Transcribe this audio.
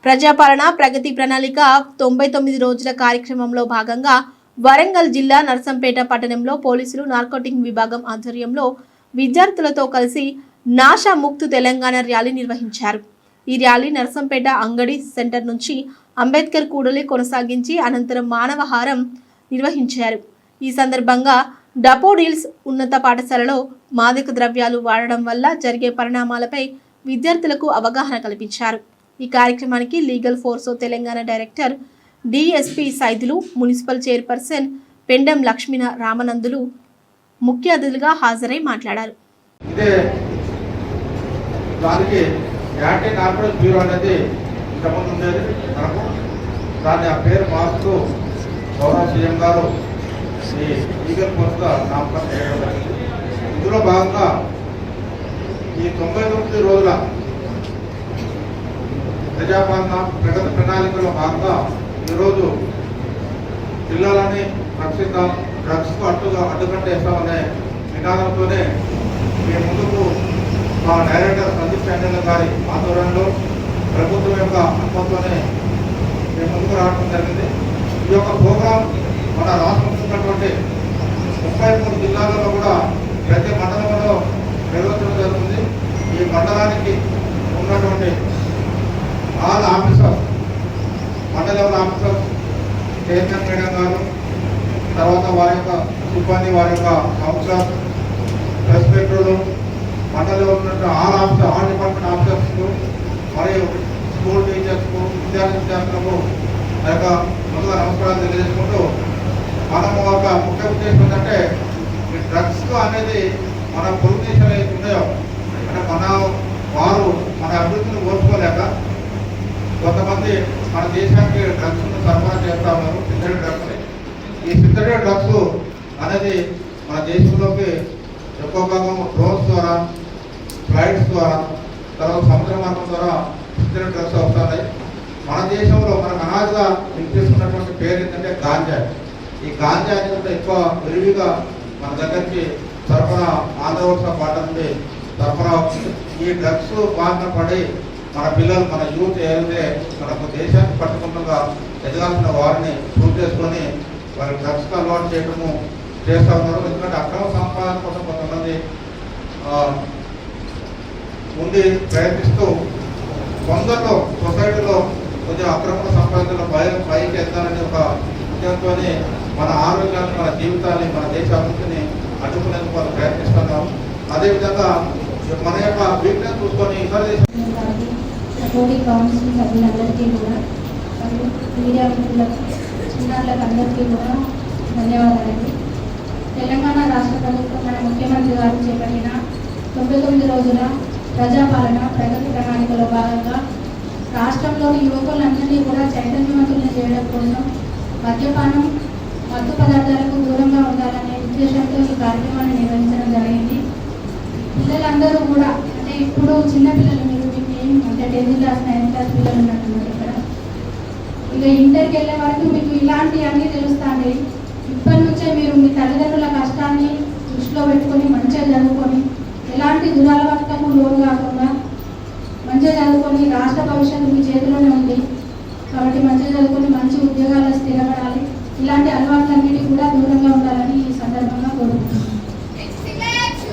ప్రజాపాలన ప్రగతి ప్రణాళిక 99 రోజుల కార్యక్రమంలో భాగంగా వరంగల్ జిల్లా నర్సంపేట పట్టణంలో పోలీసులు నార్కోటిక్ విభాగం ఆధ్వర్యంలో విద్యార్థులతో కలిసి నాశా ముక్త్ తెలంగాణ ర్యాలీ నిర్వహించారు। ఈ ర్యాలీ నర్సంపేట అంగడి సెంటర్ నుంచి అంబేద్కర్ కూడలి కొనసాగించి అనంతరం మానవహారం నిర్వహించారు। ఈ సందర్భంగా డపోడిల్స్ ఉన్నత పాఠశాలలో మాదక ద్రవ్యాలు వాడడం వల్ల జరిగే పరిణామాలపై విద్యార్థులకు అవగాహన కల్పించారు। ఈ కార్యక్రమానికి legal force Telangana director DSP Saidulu, municipal chairperson Pendem Lakshmi రామనందులు ముఖ్య అతిథులుగా హాజరై మాట్లాడారు। ఇదే దానికి యాంటీ నార్కోటిక్ బ్యూరో అనేది ఇంతకుముందు ఉండేది మనకు, దాన్ని ఆ పేరు మార్చుతూ గౌరవ సీఎం గారు ఈ లీగల్ ఫోర్స్గా నామకరణం చేయడం జరిగింది। ఇందులో భాగంగా ఈ 99 రోజుల ప్రజాపాలన ప్రగతి ప్రణాళికలో భాగంగా ఈరోజు పిల్లలని రక్షిద్దాం, డ్రగ్స్కు అడ్డుకంటే వేస్తామనే నినాదంతోనే మీ ముందుకు మా డైరెక్టర్ సందీప్ చాండల్ గారి ఆధ్వర్యంలో ప్రభుత్వం యొక్క అనుమతితోనే మేము ముందుకు రావడం జరిగింది। ఈ యొక్క ప్రోగ్రాం మన రాష్ట్రంలో ఉన్నటువంటి 33 జిల్లాలలో కూడా ప్రతి మండలంలో నిర్వహించడం జరుగుతుంది। ఈ మండలానికి ఉన్నటువంటి ఆల్ ఆఫీసర్, మండల ఆఫీసర్, చైర్మన్ మేడం గారు, తర్వాత వారి యొక్క సిబ్బంది, వారి యొక్క కౌన్సిలర్, రెస్పెక్టర్లు, మండలంలో ఉన్నటువంటి ఆల్ డిపార్ట్మెంట్ ఆఫీసర్స్కు మరియు స్కూల్ టీచర్స్కు, విద్యార్థులకు ఆ యొక్క ముందుగా నమస్కారాలు తెలియజేసుకుంటూ, మనము ఒక ముఖ్య ఉద్దేశం ఏంటంటే ఈ డ్రగ్స్ అనేది మన పొరుగు దేశాలు అయితే ఉన్నాయో అంటే వారు మన అభివృద్ధిని ఓర్చుకోలేక కొంతమంది మన దేశానికి డ్రగ్స్ను సరఫరా చేస్తూ ఉన్నారు, సింథటిక్ డ్రగ్స్ని। ఈ సింథటిక్ డ్రగ్స్ అనేది మన దేశంలోకి ఎక్కువ భాగం డ్రోన్స్ ద్వారా, ఫ్లైట్స్ ద్వారా, తర్వాత సముద్ర మార్గం ద్వారా సింథటిక్ డ్రగ్స్ వస్తున్నాయి। మన దేశంలో మనకు అనాదిగా వినిపిస్తున్నటువంటి పేరు ఏంటంటే గాంజా। ఈ గాంజా అనేది ఎక్కువ విరివిగా మన దగ్గరికి సరఫరా ఆంధ్రవర్ష పాట నుండి సరఫరా అవుతుంది। ఈ డ్రగ్స్ బారిన పడి మన పిల్లలు, మన యూత్ ఏదైతే మనకు దేశానికి పట్టుకుంటుగా ఎదగాల్సిన వారిని ప్రూవ్ చేసుకొని వారి డ్రగ్స్కి అలవాటు చేయడము చేస్తూ ఉన్నారు। ఎందుకంటే అక్రమ సంపాదన కోసం కొంతమంది ఉండి ప్రయత్నిస్తూ కొందరిలో సొసైటీలో కొంచెం అక్రమ సంపాదనలో పైకి ఎత్తాలని ఒక ఉద్దేశంతోనే మన ఆరోగ్యాన్ని, మన జీవితాన్ని, మన దేశ అభివృద్ధిని అడ్డుకునేందుకు వాళ్ళు ప్రయత్నిస్తున్నారు। అదేవిధంగా మన యొక్క వీక్నెస్ చూసుకొని ఇతర కోటి కౌన్సిల్ సభ్యులందరికీ కూడా మరియు మీడియా మిత్రులకు, చిన్నారులకు అందరికీ కూడా ధన్యవాదాలండి। తెలంగాణ రాష్ట్ర ప్రభుత్వం మన ముఖ్యమంత్రి గారు చేపట్టిన 99 రోజుల ప్రజాపాలన ప్రగతి ప్రణాళికలో భాగంగా రాష్ట్రంలోని యువకులందరినీ కూడా చైతన్యవంతులను చేయడం కోసం మద్యపానం, మత్తు పదార్థాలకు దూరంగా ఉండాలనే ఉద్దేశంతో ఈ కార్యక్రమాన్ని నిర్వహించడం జరిగింది। పిల్లలందరూ కూడా అంటే ఇప్పుడు చిన్నపిల్లలు అంటే 10th క్లాస్ 9th క్లాస్ పిల్లలు ఉన్నట్టున్నారు ఇక్కడ, ఇక ఇంటర్కి వెళ్ళే వరకు మీకు ఇలాంటివన్నీ తెలుస్తాయి। ఇప్పటి నుంచే మీరు మీ తల్లిదండ్రుల కష్టాన్ని దృష్టిలో పెట్టుకొని మంచిగా చదువుకొని ఎలాంటి దురలవాట్లకు లోను కాకుండా మంచిగా చదువుకొని రాష్ట్ర భవిష్యత్తు మీ చేతిలోనే ఉంది కాబట్టి మంచిగా చదువుకొని మంచి ఉద్యోగాల్లో స్థిరపడాలి, ఇలాంటి అలవాట్లన్నిటికీ కూడా దూరంగా ఉండాలని ఈ సందర్భంగా కోరుకుంటున్నాను।